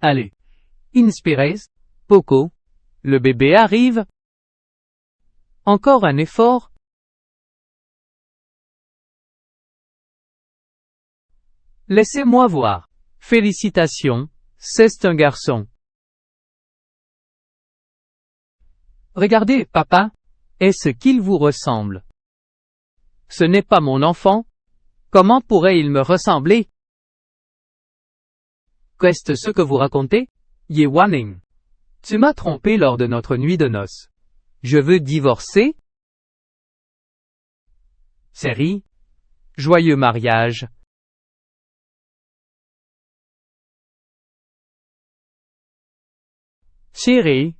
Allez. Inspirez. Poco. Le bébé arrive. Encore un effort. Laissez-moi voir. Félicitations, c'est un garçon. Regardez, papa. Est-ce qu'il vous ressemble? Ce n'est pas mon enfant. Comment pourrait-il me ressembler? Qu'est-ce ce que vous racontez? Ye Wanning. Tu m'as trompé lors de notre nuit de noces. Je veux divorcer? Série. Joyeux mariage. Chérie.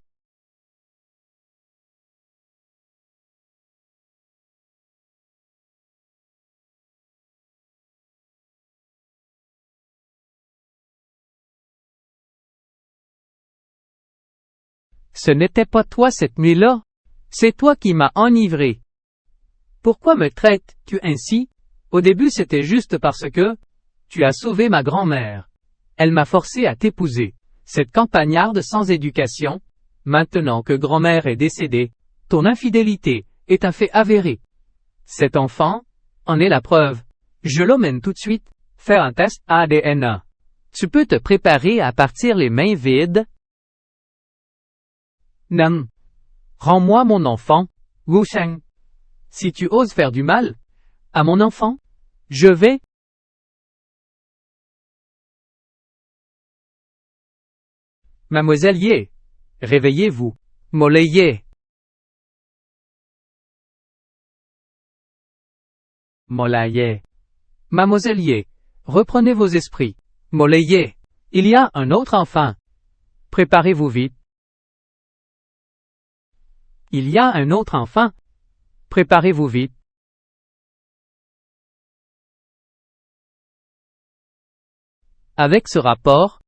Ce n'était pas toi cette nuit-là. C'est toi qui m'as enivré. Pourquoi me traites-tu ainsi? Au début c'était juste parce que tu as sauvé ma grand-mère. Elle m'a forcé à t'épouser. Cette campagnarde sans éducation. Maintenant que grand-mère est décédée, ton infidélité est un fait avéré. Cet enfant en est la preuve. Je l'emmène tout de suite faire un test ADN. Tu peux te préparer à partir les mains vides? Non. Rends-moi mon enfant, Wu Sheng. Si tu oses faire du mal à mon enfant, je vais. Mademoiselle Ye, réveillez-vous. Mollet Ye. Mollet Ye. Mademoiselle Ye, reprenez vos esprits. Mollet Ye. Il y a un autre enfant. Préparez-vous vite. Il y a un autre enfant. Préparez-vous vite. Avec ce rapport,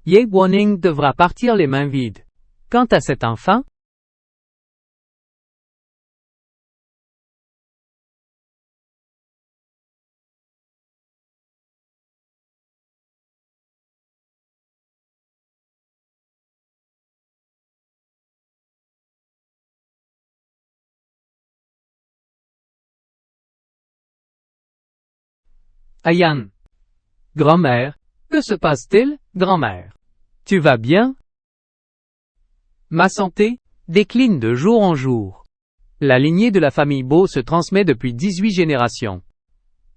Ye Wanning devra partir les mains vides. Quant à cet enfant, Ayan. Grand-mère, que se passe-t-il, grand-mère? Tu vas bien? Ma santé décline de jour en jour. La lignée de la famille Beau se transmet depuis 18 générations.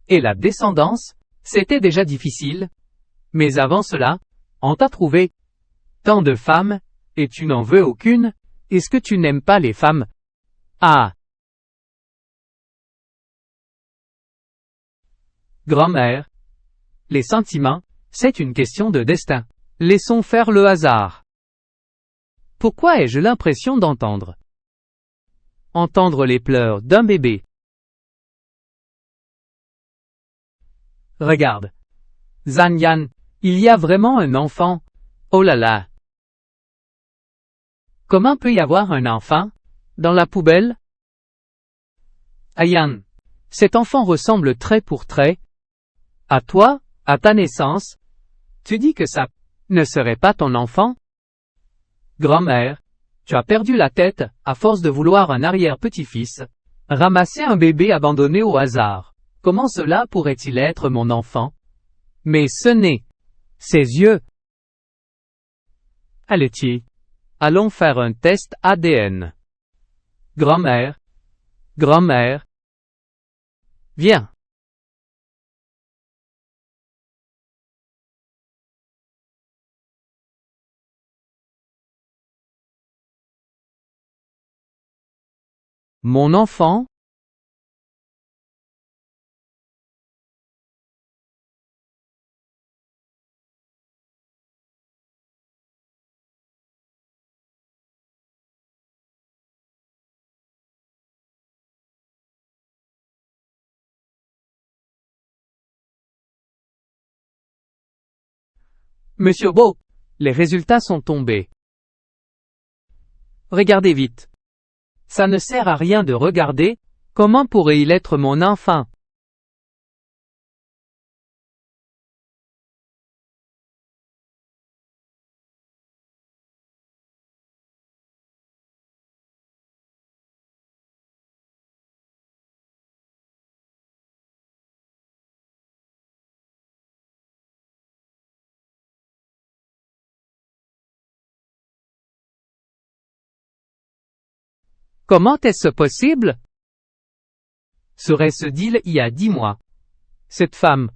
Et la descendance, c'était déjà difficile. Mais avant cela, on t'a trouvé tant de femmes, et tu n'en veux aucune? Est-ce que tu n'aimes pas les femmes? Ah! Grand-mère. Les sentiments, c'est une question de destin. Laissons faire le hasard. Pourquoi ai-je l'impression d'entendre les pleurs d'un bébé? Regarde. Zhan Yan, il y a vraiment un enfant. Oh là là. Comment peut y avoir un enfant dans la poubelle? Ayan. Cet enfant ressemble trait pour trait à toi, à ta naissance. Tu dis que ça ne serait pas ton enfant? Grand-mère, tu as perdu la tête à force de vouloir un arrière-petit-fils. Ramasser un bébé abandonné au hasard. Comment cela pourrait-il être mon enfant? Mais ce n'est ses yeux. Allez-y. Allons faire un test ADN. Grand-mère. Grand-mère. Viens. Mon enfant? Monsieur Beau, les résultats sont tombés. Regardez vite. Ça ne sert à rien de regarder. Comment pourrait-il être mon enfant? Comment est-ce possible? Serait-ce dit il y a 10 mois. Cette femme.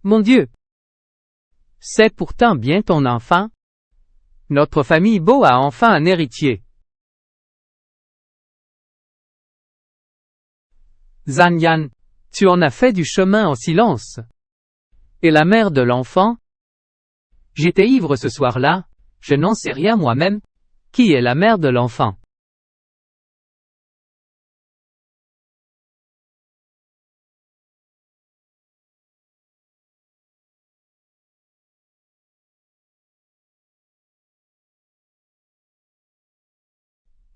Mon Dieu! C'est pourtant bien ton enfant. Notre famille Beau a enfin un héritier. Zanyan, tu en as fait du chemin en silence. Et la mère de l'enfant? J'étais ivre ce soir-là, je n'en sais rien moi-même. Qui est la mère de l'enfant?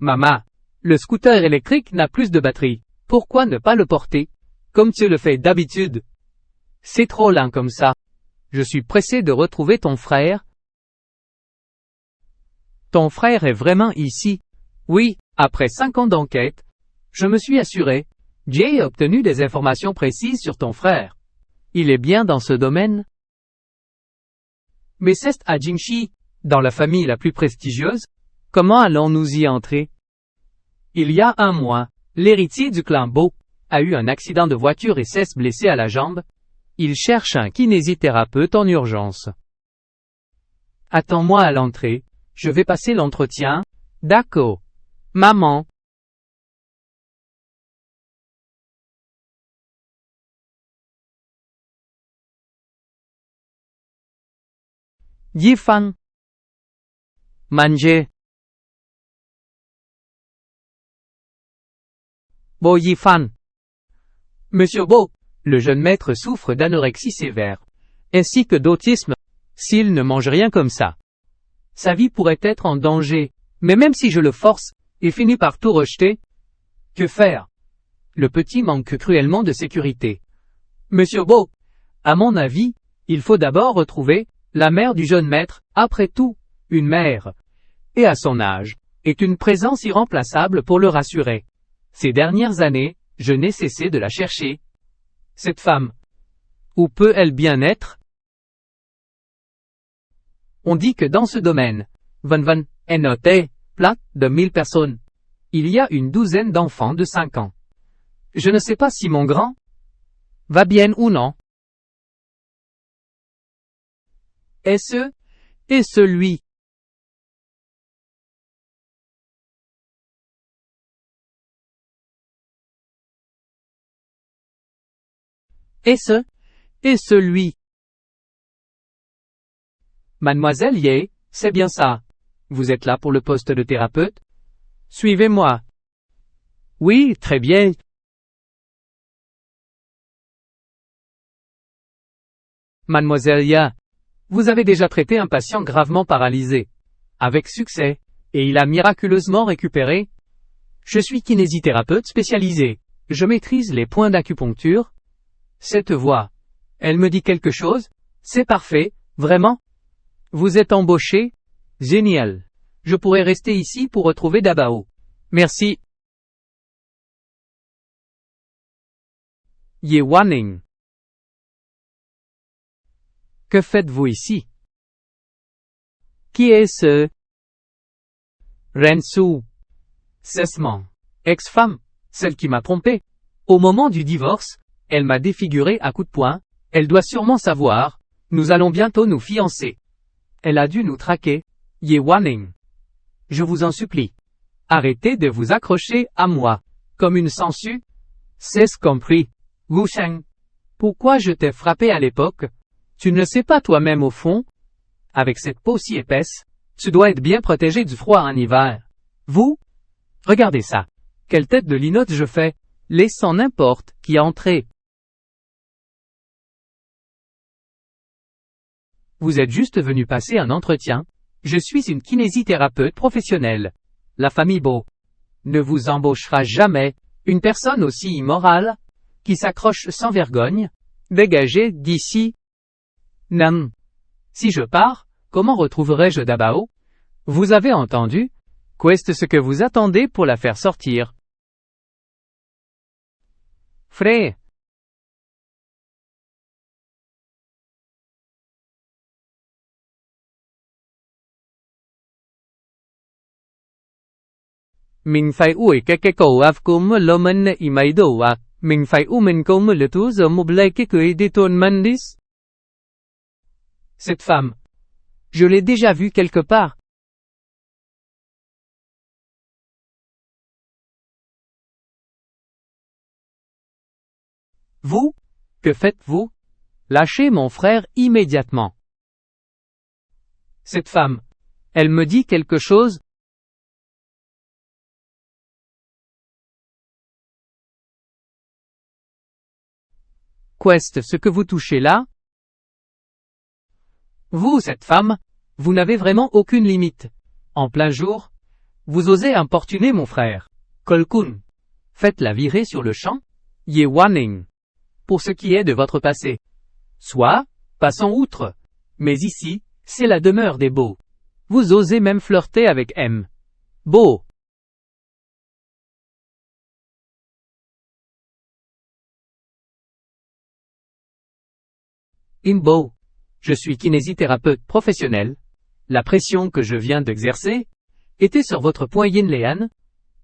Maman, le scooter électrique n'a plus de batterie. Pourquoi ne pas le porter, comme tu le fais d'habitude? C'est trop lent comme ça. Je suis pressé de retrouver ton frère. Ton frère est vraiment ici? Oui, après 5 ans d'enquête, je me suis assuré. J'ai obtenu des informations précises sur ton frère. Il est bien dans ce domaine? Mais c'est à Jingxi, dans la famille la plus prestigieuse. Comment allons-nous y entrer? Il y a 1 mois, l'héritier du clan Beau a eu un accident de voiture et s'est blessé à la jambe. Il cherche un kinésithérapeute en urgence. Attends-moi à l'entrée, je vais passer l'entretien. D'accord. Maman. Yifan. Manger. Bo Yifan. Monsieur Beau, le jeune maître souffre d'anorexie sévère, ainsi que d'autisme. S'il ne mange rien comme ça, sa vie pourrait être en danger, mais même si je le force, il finit par tout rejeter. Que faire? Le petit manque cruellement de sécurité. Monsieur Beau, à mon avis, il faut d'abord retrouver la mère du jeune maître. Après tout, une mère, et à son âge, est une présence irremplaçable pour le rassurer. Ces dernières années, je n'ai cessé de la chercher. Cette femme. Où peut-elle bien être? On dit que dans ce domaine, Van est noté, plat, de 1000 personnes. Il y a une douzaine d'enfants de 5 ans. Je ne sais pas si mon grand va bien ou non. Et celui. Et celui. Mademoiselle Ye, c'est bien ça. Vous êtes là pour le poste de thérapeute? Suivez-moi. Oui, très bien. Mademoiselle Ya, vous avez déjà traité un patient gravement paralysé. Avec succès. Et il a miraculeusement récupéré. Je suis kinésithérapeute spécialisé. Je maîtrise les points d'acupuncture. Cette voix. Elle me dit quelque chose? C'est parfait, vraiment? Vous êtes embauché? Génial. Je pourrais rester ici pour retrouver Dabao. Merci. Ye Wanning. Que faites-vous ici? Qui est ce? Rensu. Cessement. Ex-femme, celle qui m'a trompé. Au moment du divorce, elle m'a défiguré à coups de poing. Elle doit sûrement savoir. Nous allons bientôt nous fiancer. Elle a dû nous traquer. Ye Wanning. Je vous en supplie. Arrêtez de vous accrocher à moi. Comme une sangsue. C'est compris. Wu Sheng. Pourquoi je t'ai frappé à l'époque? Tu ne le sais pas toi-même au fond? Avec cette peau si épaisse, tu dois être bien protégé du froid en hiver. Vous? Regardez ça. Quelle tête de linotte je fais. Laissant n'importe qui entrer. Vous êtes juste venu passer un entretien. Je suis une kinésithérapeute professionnelle. La famille Beau ne vous embauchera jamais. Une personne aussi immorale, qui s'accroche sans vergogne. Dégagez d'ici. Nam. Si je pars, comment retrouverai-je Dabao? Vous avez entendu? Qu'est-ce ce que vous attendez pour la faire sortir? Frère. Mình phải ủi cái cầu áp của mơ lô mân ý mấy đồ à, mình phải mình câu mơ lửa tú giờ một lây cái cười đi tuần mân dis. Cette femme. Je l'ai déjà vue quelque part. Vous? Que faites-vous? Lâchez mon frère immédiatement. Cette femme. Elle me dit quelque chose? Qu'est-ce que vous touchez là? Vous, cette femme, vous n'avez vraiment aucune limite. En plein jour, vous osez importuner mon frère. Kolkun. Faites-la virer sur le champ. Ye Wanning. Pour ce qui est de votre passé. Soit, passons outre. Mais ici, c'est la demeure des beaux. Vous osez même flirter avec M. Beau. Imbo. Je suis kinésithérapeute professionnel. La pression que je viens d'exercer était sur votre poing yin lian.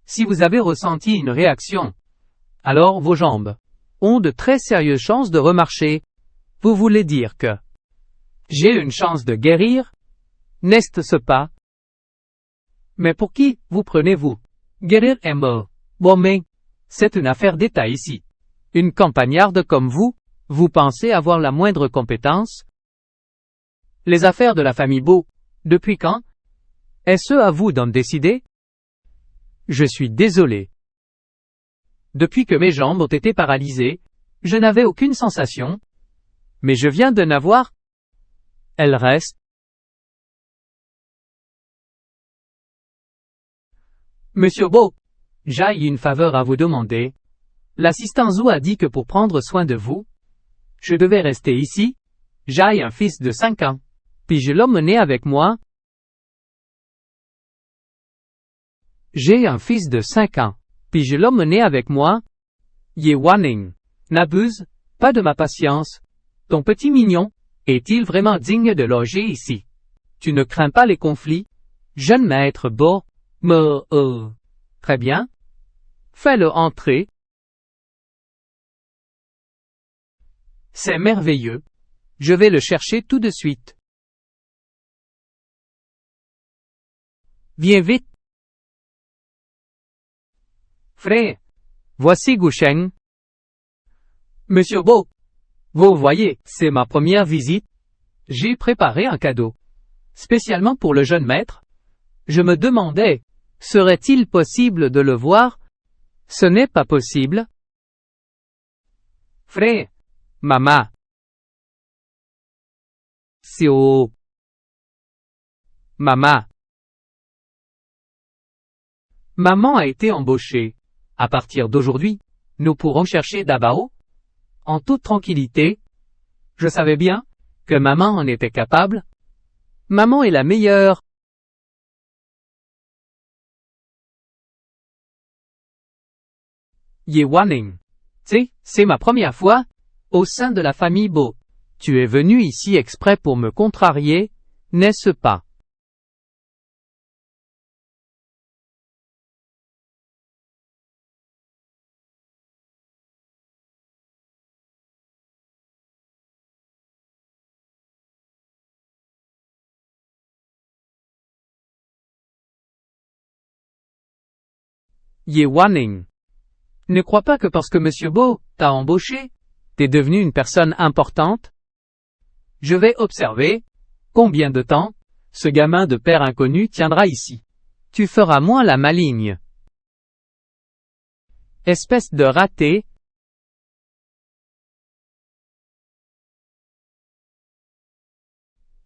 Si vous avez ressenti une réaction, alors vos jambes ont de très sérieuses chances de remarcher. Vous voulez dire que j'ai une chance de guérir? N'est-ce pas? Mais pour qui vous prenez-vous? Guérir est mort. Bon mais, c'est une affaire d'État ici. Une campagnarde comme vous pensez avoir la moindre compétence? Les affaires de la famille Beau, depuis quand? Est-ce à vous d'en décider? Je suis désolé. Depuis que mes jambes ont été paralysées, je n'avais aucune sensation. Mais je viens de n'avoir. Elle reste. Monsieur Beau, j'ai une faveur à vous demander. L'assistant Zhou a dit que pour prendre soin de vous, je devais rester ici. J'ai un fils de 5 ans. Puis-je l'emmener avec moi? J'ai un fils de 5 ans. Puis-je l'emmener avec moi? Ye Wanning. N'abuse pas de ma patience. Ton petit mignon, est-il vraiment digne de loger ici? Tu ne crains pas les conflits? Jeune maître Beau. Très bien. Fais-le entrer. C'est merveilleux. Je vais le chercher tout de suite. Viens vite. Frère. Voici Gusheng. Monsieur Beau. Vous voyez, c'est ma première visite. J'ai préparé un cadeau. Spécialement pour le jeune maître. Je me demandais, serait-il possible de le voir? Ce n'est pas possible. Frère. Maman. Sio. Maman. Maman a été embauchée. À partir d'aujourd'hui, nous pourrons chercher Dabao? En toute tranquillité. Je savais bien que maman en était capable. Maman est la meilleure. Ye Wanning. C'est ma première fois au sein de la famille Beau. Tu es venu ici exprès pour me contrarier, n'est-ce pas? Ye Wanning. Ne crois pas que parce que Monsieur Beau t'a embauché, t'es devenu une personne importante. Je vais observer combien de temps ce gamin de père inconnu tiendra ici. Tu feras moins la maligne. Espèce de raté.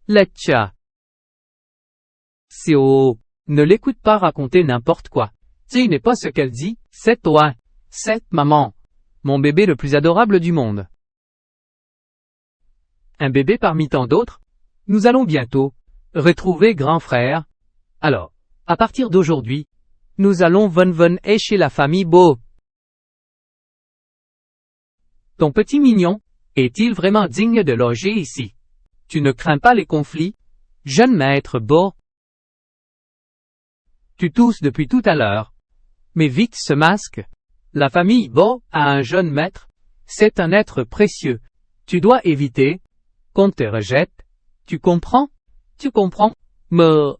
Letcha. Sio. Ne l'écoute pas raconter n'importe quoi. Tu n'est pas ce qu'elle dit, c'est toi. C'est maman. Mon bébé le plus adorable du monde. Un bébé parmi tant d'autres? Nous allons bientôt retrouver grand frère. Alors, à partir d'aujourd'hui, nous allons von et chez la famille Beau. Ton petit mignon, est-il vraiment digne de loger ici? Tu ne crains pas les conflits? Jeune maître Beau. Tu tousses depuis tout à l'heure. Mais vite ce masque. La famille Bo a un jeune maître. C'est un être précieux. Tu dois éviter qu'on te rejette. Tu comprends? Tu comprends? Mais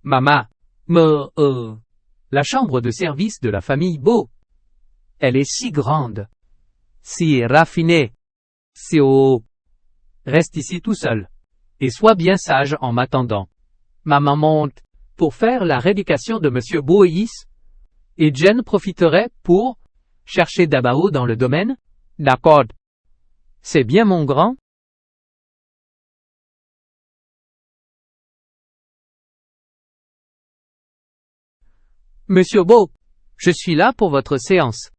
Maman. Mais la chambre de service de la famille Bo. Elle est si grande. Si raffinée. Si haut. Reste ici tout seul. Et sois bien sage en m'attendant. Maman monte pour faire la rééducation de Monsieur Boïs. Et Jen profiterait pour chercher Dabao dans le domaine. D'accord. C'est bien mon grand? Monsieur Bo, je suis là pour votre séance.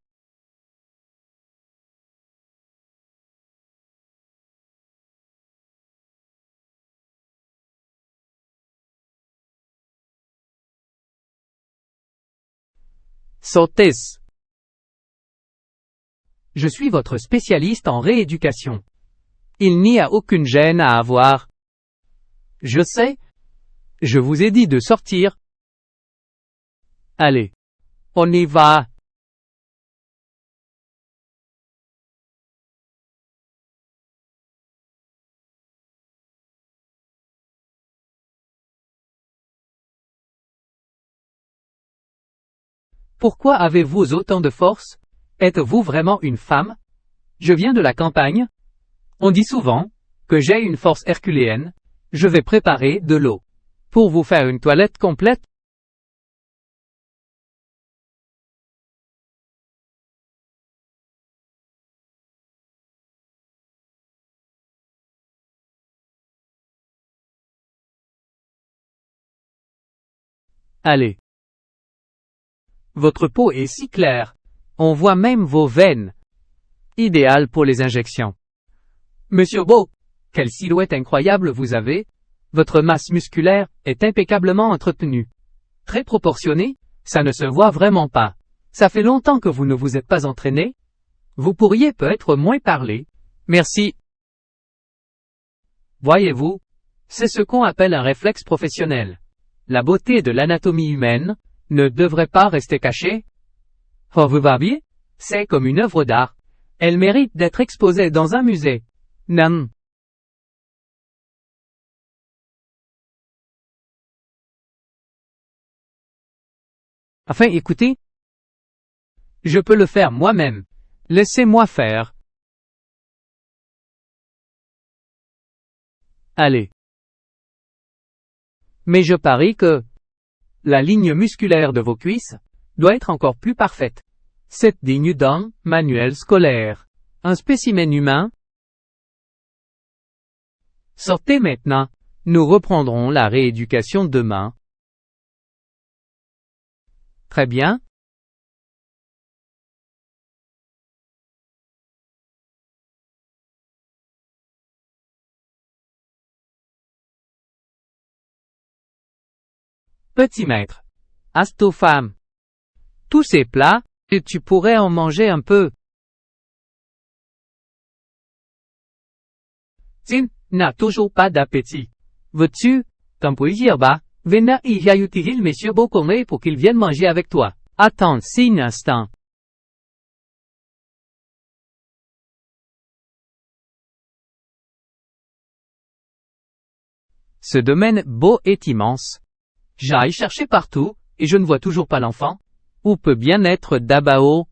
Sotis. Je suis votre spécialiste en rééducation. Il n'y a aucune gêne à avoir. Je sais. Je vous ai dit de sortir. Allez. On y va. Pourquoi avez-vous autant de force? Êtes-vous vraiment une femme? Je viens de la campagne. On dit souvent que j'ai une force herculéenne. Je vais préparer de l'eau. Pour vous faire une toilette complète. Allez. Votre peau est si claire. On voit même vos veines. Idéal pour les injections. Monsieur Bo, quelle silhouette incroyable vous avez. Votre masse musculaire est impeccablement entretenue. Très proportionnée, ça ne se voit vraiment pas. Ça fait longtemps que vous ne vous êtes pas entraîné. Vous pourriez peut-être moins parler. Merci. Voyez-vous, c'est ce qu'on appelle un réflexe professionnel. La beauté de l'anatomie humaine ne devrait pas rester cachée. Oh, vous voyez, c'est comme une œuvre d'art. Elle mérite d'être exposée dans un musée. Non. Enfin, écoutez. Je peux le faire moi-même. Laissez-moi faire. Allez. Mais je parie que la ligne musculaire de vos cuisses doit être encore plus parfaite. C'est digne d'un manuel scolaire. Un spécimen humain. Sortez maintenant. Nous reprendrons la rééducation demain. Très bien. Petit maître. Asto femme. Tous ces plats, et tu pourrais en manger un peu. Tim n'a toujours pas d'appétit. Veux-tu, t'en plaisir bas, venez y ajouter monsieur Bocornet pour qu'il vienne manger avec toi. Attends 6 instants. Ce domaine beau est immense. J'aille chercher partout, et je ne vois toujours pas l'enfant. Où peut bien être Dabao?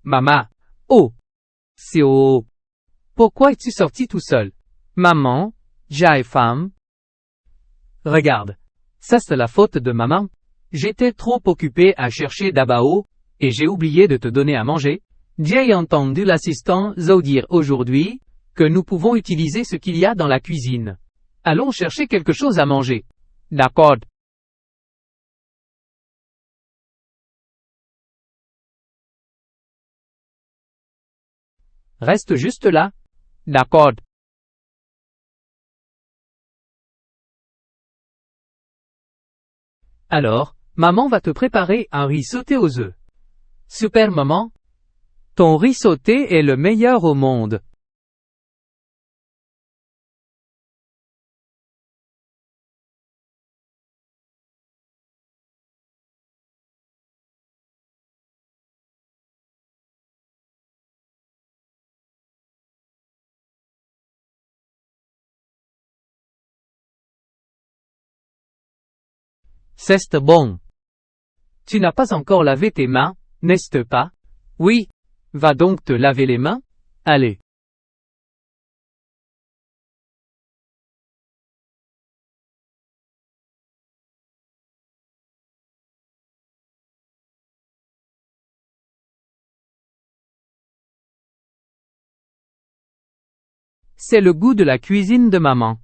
Maman. Oh! C'est oh! Pourquoi es-tu sorti tout seul? Maman, j'ai faim. Regarde. Ça c'est la faute de maman. J'étais trop occupé à chercher Dabao, et j'ai oublié de te donner à manger. J'ai entendu l'assistant Zo dire aujourd'hui que nous pouvons utiliser ce qu'il y a dans la cuisine. Allons chercher quelque chose à manger. D'accord. Reste juste là. D'accord. Alors, maman va te préparer un riz sauté aux œufs. Super maman. Ton riz sauté est le meilleur au monde. C'est bon. Tu n'as pas encore lavé tes mains, n'est-ce pas? Oui. Va donc te laver les mains. Allez. C'est le goût de la cuisine de maman.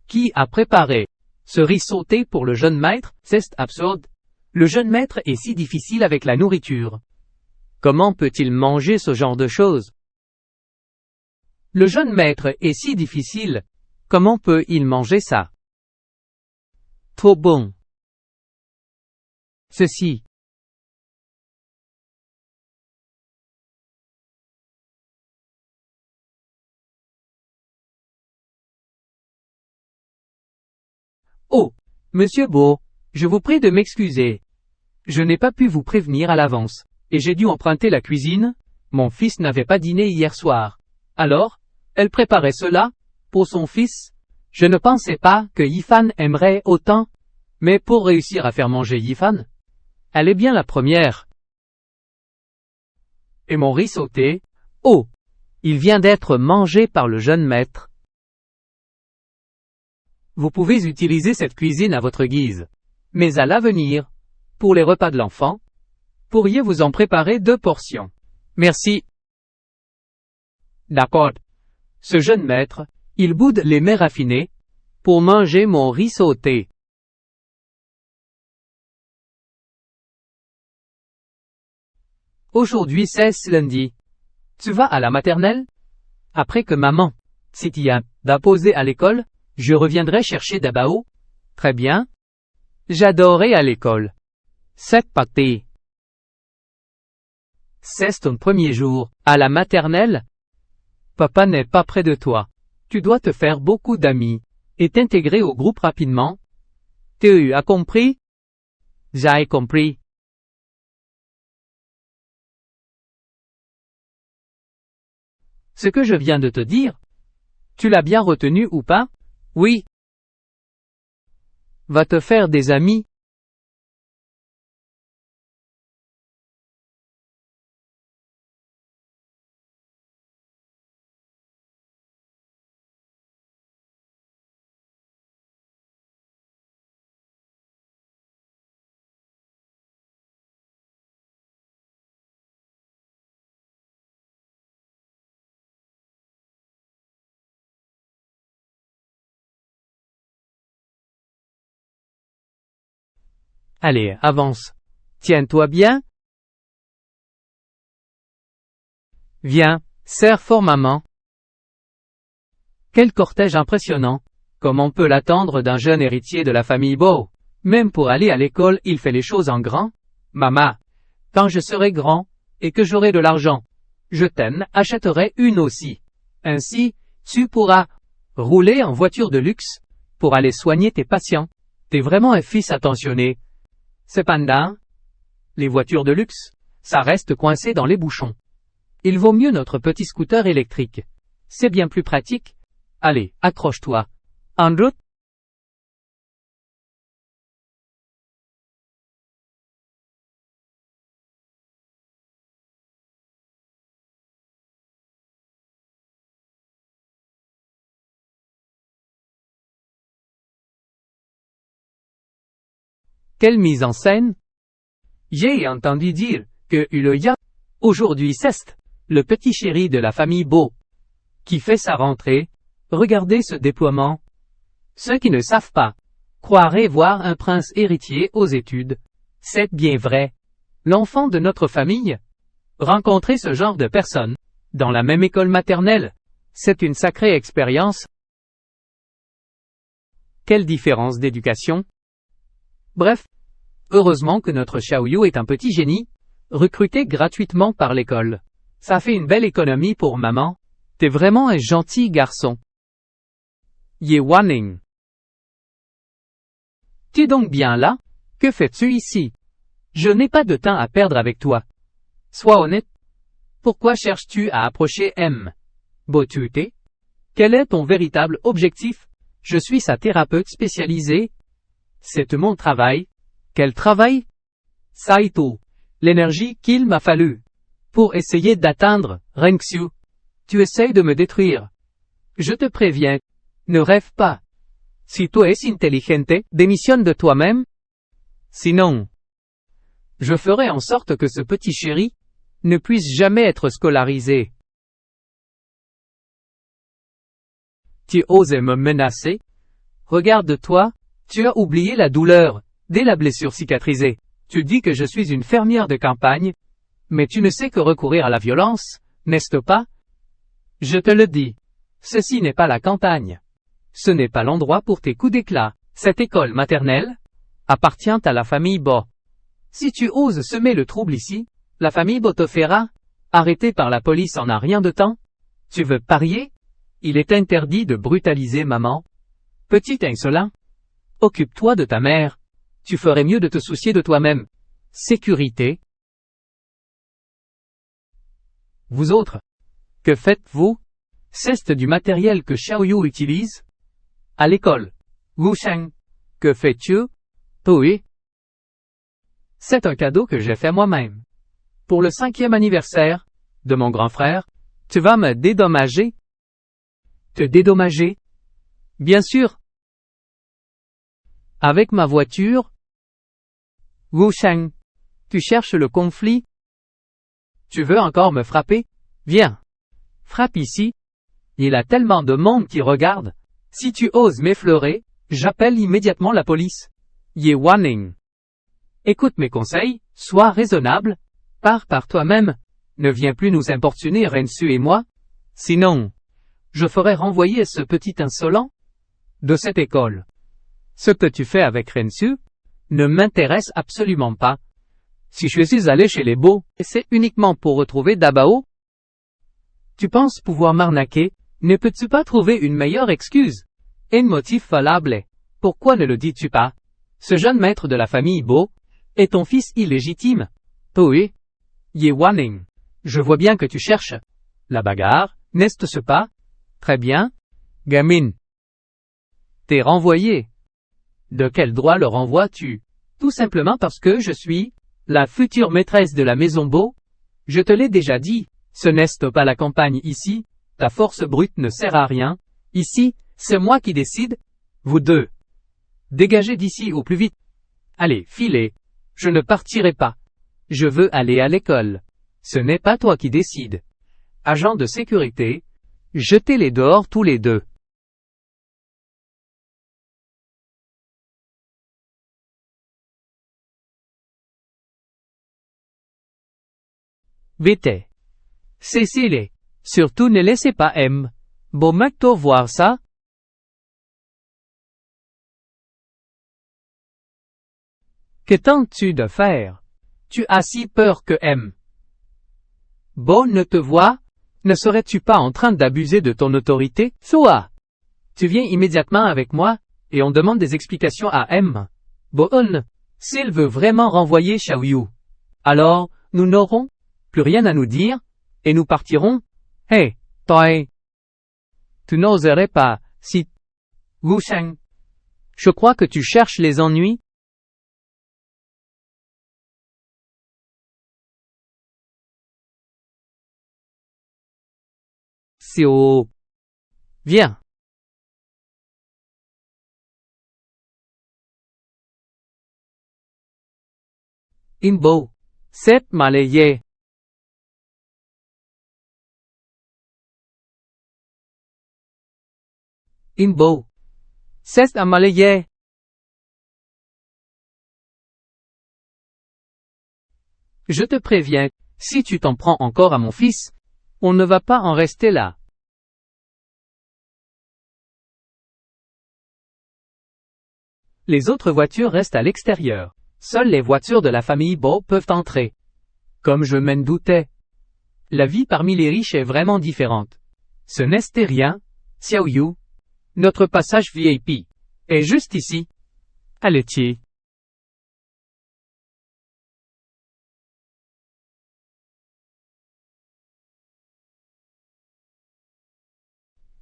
Qui a préparé ce riz sauté pour le jeune maître? C'est absurde. Le jeune maître est si difficile avec la nourriture. Comment peut-il manger ce genre de choses? Le jeune maître est si difficile. Comment peut-il manger ça? Trop bon. Ceci. Oh, Monsieur Beau, je vous prie de m'excuser. Je n'ai pas pu vous prévenir à l'avance, et j'ai dû emprunter la cuisine. Mon fils n'avait pas dîné hier soir. Alors, elle préparait cela, pour son fils. Je ne pensais pas que Yifan aimerait autant, mais pour réussir à faire manger Yifan, elle est bien la première. Et mon riz sauté? Oh! Il vient d'être mangé par le jeune maître. Vous pouvez utiliser cette cuisine à votre guise. Mais à l'avenir, pour les repas de l'enfant, pourriez-vous en préparer 2 portions? Merci. D'accord. Ce jeune maître, il boude les mets raffinés pour manger mon riz sauté. Aujourd'hui c'est lundi. Tu vas à la maternelle? Après que maman, Sitia, va poser à l'école, je reviendrai chercher Dabao. Très bien. J'adorais à l'école. C'est parti. C'est ton premier jour, à la maternelle? Papa n'est pas près de toi. Tu dois te faire beaucoup d'amis, et t'intégrer au groupe rapidement. Tu as compris? J'ai compris. Ce que je viens de te dire, tu l'as bien retenu ou pas? Oui. Va te faire des amis. Allez, avance. Tiens-toi bien. Viens, serre fort maman. Quel cortège impressionnant. Comme on peut l'attendre d'un jeune héritier de la famille Beau. Même pour aller à l'école, il fait les choses en grand. Maman, quand je serai grand, et que j'aurai de l'argent, je t'en achèterai une aussi. Ainsi, tu pourras rouler en voiture de luxe, pour aller soigner tes patients. T'es vraiment un fils attentionné. Cependant, les voitures de luxe, ça reste coincé dans les bouchons. Il vaut mieux notre petit scooter électrique. C'est bien plus pratique. Allez, accroche-toi. En route. Quelle mise en scène! J'ai entendu dire que le ya, aujourd'hui c'est le petit chéri de la famille Beau, qui fait sa rentrée. Regardez ce déploiement. Ceux qui ne savent pas croiraient voir un prince héritier aux études. C'est bien vrai. L'enfant de notre famille. Rencontrer ce genre de personnes dans la même école maternelle, c'est une sacrée expérience. Quelle différence d'éducation. Bref, heureusement que notre Xiaoyu est un petit génie, recruté gratuitement par l'école. Ça fait une belle économie pour maman. T'es vraiment un gentil garçon. Ye Wanning. Tu es donc bien là? Que fais-tu ici? Je n'ai pas de temps à perdre avec toi. Sois honnête. Pourquoi cherches-tu à approcher M? Botute? Quel est ton véritable objectif? Je suis sa thérapeute spécialisée. C'est mon travail. Quel travail? Saito. L'énergie qu'il m'a fallu pour essayer d'atteindre Renxiu. Tu essayes de me détruire. Je te préviens. Ne rêve pas. Si tu es intelligente, démissionne de toi-même. Sinon, je ferai en sorte que ce petit chéri ne puisse jamais être scolarisé. Tu oses me menacer? Regarde-toi, tu as oublié la douleur, dès la blessure cicatrisée. Tu dis que je suis une fermière de campagne, mais tu ne sais que recourir à la violence, n'est-ce pas? Je te le dis. Ceci n'est pas la campagne. Ce n'est pas l'endroit pour tes coups d'éclat. Cette école maternelle appartient à la famille Bo. Si tu oses semer le trouble ici, la famille Bo te fera arrêter par la police en un rien de temps. Tu veux parier? Il est interdit de brutaliser maman. Petit insolent. Occupe-toi de ta mère. Tu ferais mieux de te soucier de toi-même. Sécurité. Vous autres, que faites-vous? C'est du matériel que Xiaoyu utilise? À l'école. Wu Sheng. Que fais-tu? Toi. C'est un cadeau que j'ai fait moi-même. Pour le 5e anniversaire de mon grand frère, tu vas me dédommager? Te dédommager? Bien sûr. Avec ma voiture? Wu Sheng. Tu cherches le conflit? Tu veux encore me frapper? Viens. Frappe ici. Il y a tellement de monde qui regarde. Si tu oses m'effleurer, j'appelle immédiatement la police. Ye Wanning. Écoute mes conseils, sois raisonnable. Pars par toi-même. Ne viens plus nous importuner Rensu et moi. Sinon, je ferai renvoyer ce petit insolent de cette école. Ce que tu fais avec Rensu ne m'intéresse absolument pas. Si je suis allé chez les Beaux, c'est uniquement pour retrouver Dabao. Tu penses pouvoir m'arnaquer? Ne peux-tu pas trouver une meilleure excuse? Un motif valable. Pourquoi ne le dis-tu pas? Ce jeune maître de la famille Beau est ton fils illégitime. Toi, Ye Wanning. Je vois bien que tu cherches la bagarre, n'est-ce pas? Très bien. Gamine. T'es renvoyé. De quel droit le renvoies-tu? Tout simplement parce que je suis la future maîtresse de la maison Beau. Je te l'ai déjà dit, ce n'est pas la campagne ici, ta force brute ne sert à rien. Ici, c'est moi qui décide. Vous deux. Dégagez d'ici au plus vite. Allez, filez. Je ne partirai pas. Je veux aller à l'école. Ce n'est pas toi qui décides. Agent de sécurité, jetez-les dehors tous les deux. Vite. Cessez-les. Surtout ne laissez pas M. Bomacto voir ça. Que tentes-tu de faire? Tu as si peur que M. Bo ne te voit? Ne serais-tu pas en train d'abuser de ton autorité? Soit. Tu viens immédiatement avec moi, et on demande des explications à M. Boon, s'il veut vraiment renvoyer Xiaoyu, alors, nous n'aurons plus rien à nous dire, et nous partirons. Hey, toi. Tu n'oserais pas, si. Wu Sheng. Je crois que tu cherches les ennuis. Sio. Viens. Imbo. C'est malayé. Inbo. C'est un malayé. Je te préviens, si tu t'en prends encore à mon fils, on ne va pas en rester là. Les autres voitures restent à l'extérieur. Seules les voitures de la famille Bo peuvent entrer. Comme je m'en doutais. La vie parmi les riches est vraiment différente. Ce n'est rien, Xiao Yu. Notre passage VIP est juste ici. Allez-y.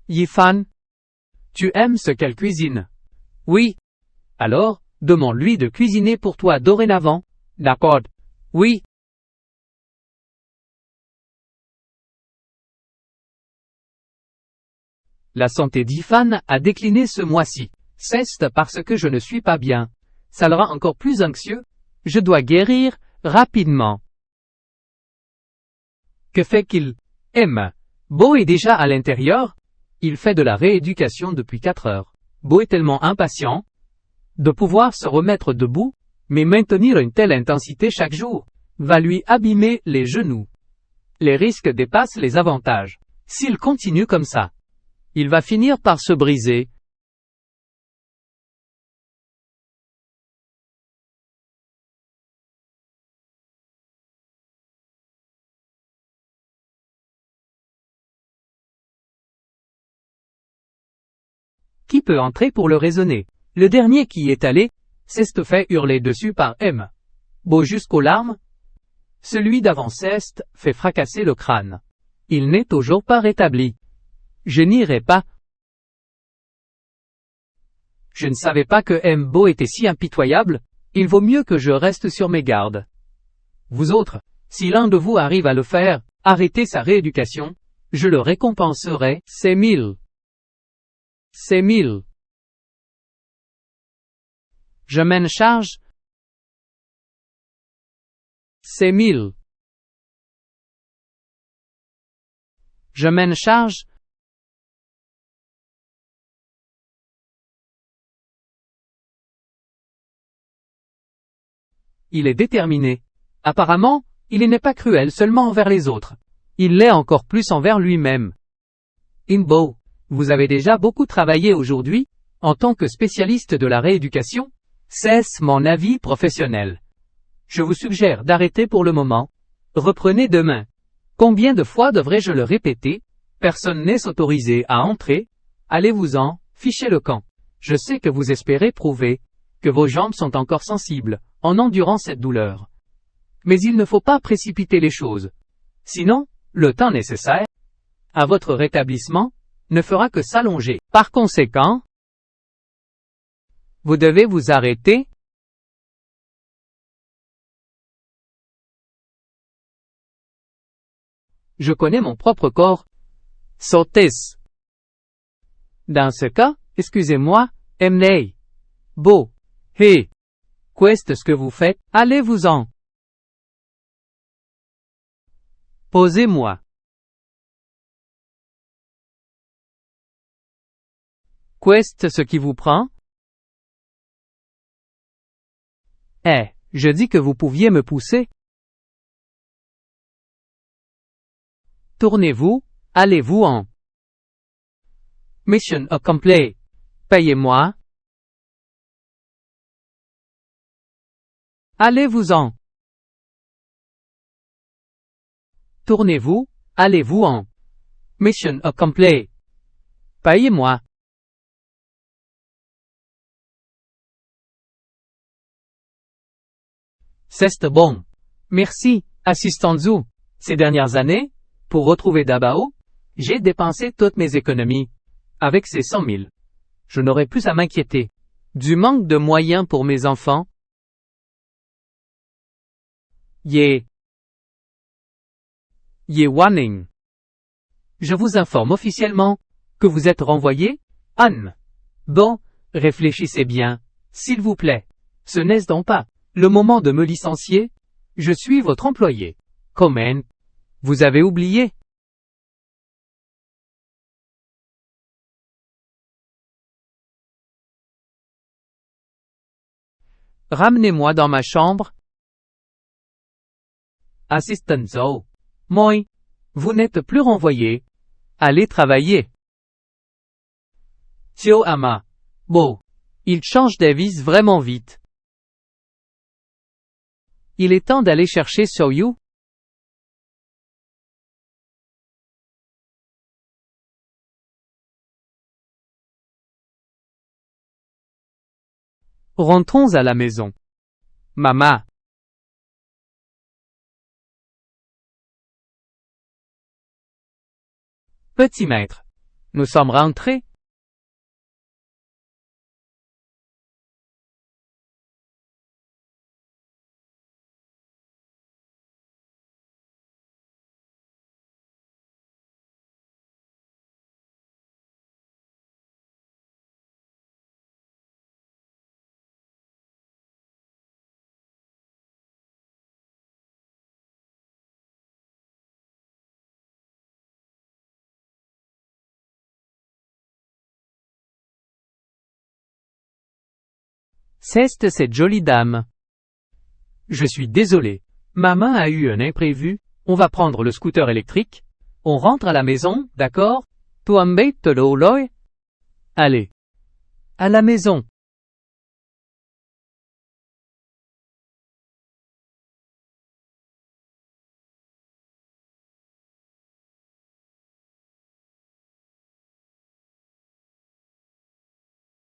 Yifan, tu aimes ce qu'elle cuisine? Oui. Alors, demande-lui de cuisiner pour toi dorénavant. D'accord. Oui. La santé d'Yifan a décliné ce mois-ci. C'est parce que je ne suis pas bien. Ça le rend encore plus anxieux. Je dois guérir rapidement. Que fait-qu'il? Bo est déjà à l'intérieur. Il fait de la rééducation depuis 4 heures. Bo est tellement impatient de pouvoir se remettre debout, mais maintenir une telle intensité chaque jour va lui abîmer les genoux. Les risques dépassent les avantages. S'il continue comme ça, il va finir par se briser. Qui peut entrer pour le raisonner? Le dernier qui y est allé, s'est fait hurler dessus par Bo jusqu'aux larmes. Celui d'avant s'est fait fracasser le crâne. Il n'est toujours pas rétabli. Je n'irai pas. Je ne savais pas que Bo était si impitoyable, il vaut mieux que je reste sur mes gardes. Vous autres, si l'un de vous arrive à le faire, arrêtez sa rééducation, je le récompenserai, c'est 1000. C'est 1000. Je m'en charge. C'est 1000. Je m'en charge. Il est déterminé. Apparemment, il n'est pas cruel seulement envers les autres. Il l'est encore plus envers lui-même. Inbo, vous avez déjà beaucoup travaillé aujourd'hui, en tant que spécialiste de la rééducation. C'est mon avis professionnel. Je vous suggère d'arrêter pour le moment. Reprenez demain. Combien de fois devrais-je le répéter? Personne n'est autorisé à entrer. Allez-vous-en, fichez le camp. Je sais que vous espérez prouver que vos jambes sont encore sensibles en endurant cette douleur. Mais il ne faut pas précipiter les choses. Sinon, le temps nécessaire à votre rétablissement ne fera que s'allonger. Par conséquent, vous devez vous arrêter. Je connais mon propre corps. Sautez. Dans ce cas, excusez-moi, Emnei. Bo. Hé. Qu'est-ce que vous faites? Allez-vous-en. Posez-moi. Qu'est-ce ce qui vous prend? Je dis que vous pouviez me pousser. Tournez-vous, allez-vous-en. Mission accomplie. Payez-moi. Allez-vous-en. Tournez-vous, allez-vous-en. Mission accomplie. Payez-moi. C'est bon. Merci, assistant Zhu. Ces dernières années, pour retrouver Dabao, j'ai dépensé toutes mes économies. Avec ces 100 000. Je n'aurai plus à m'inquiéter du manque de moyens pour mes enfants. Ye Wanning. Je vous informe officiellement que vous êtes renvoyé, Anne. Bon, réfléchissez bien, s'il vous plaît. Ce n'est donc pas le moment de me licencier. Je suis votre employé. Comment? Vous avez oublié? Ramenez-moi dans ma chambre. Assistant Zo. Moi. Vous n'êtes plus renvoyé. Allez travailler. Tio Ama. Bon. Il change d'avis vraiment vite. Il est temps d'aller chercher Soyu. Rentrons à la maison. Maman. Petit maître. Nous sommes rentrés. C'est cette jolie dame. Je suis désolé. Maman a eu un imprévu. On va prendre le scooter électrique. On rentre à la maison, d'accord? Allez. À la maison.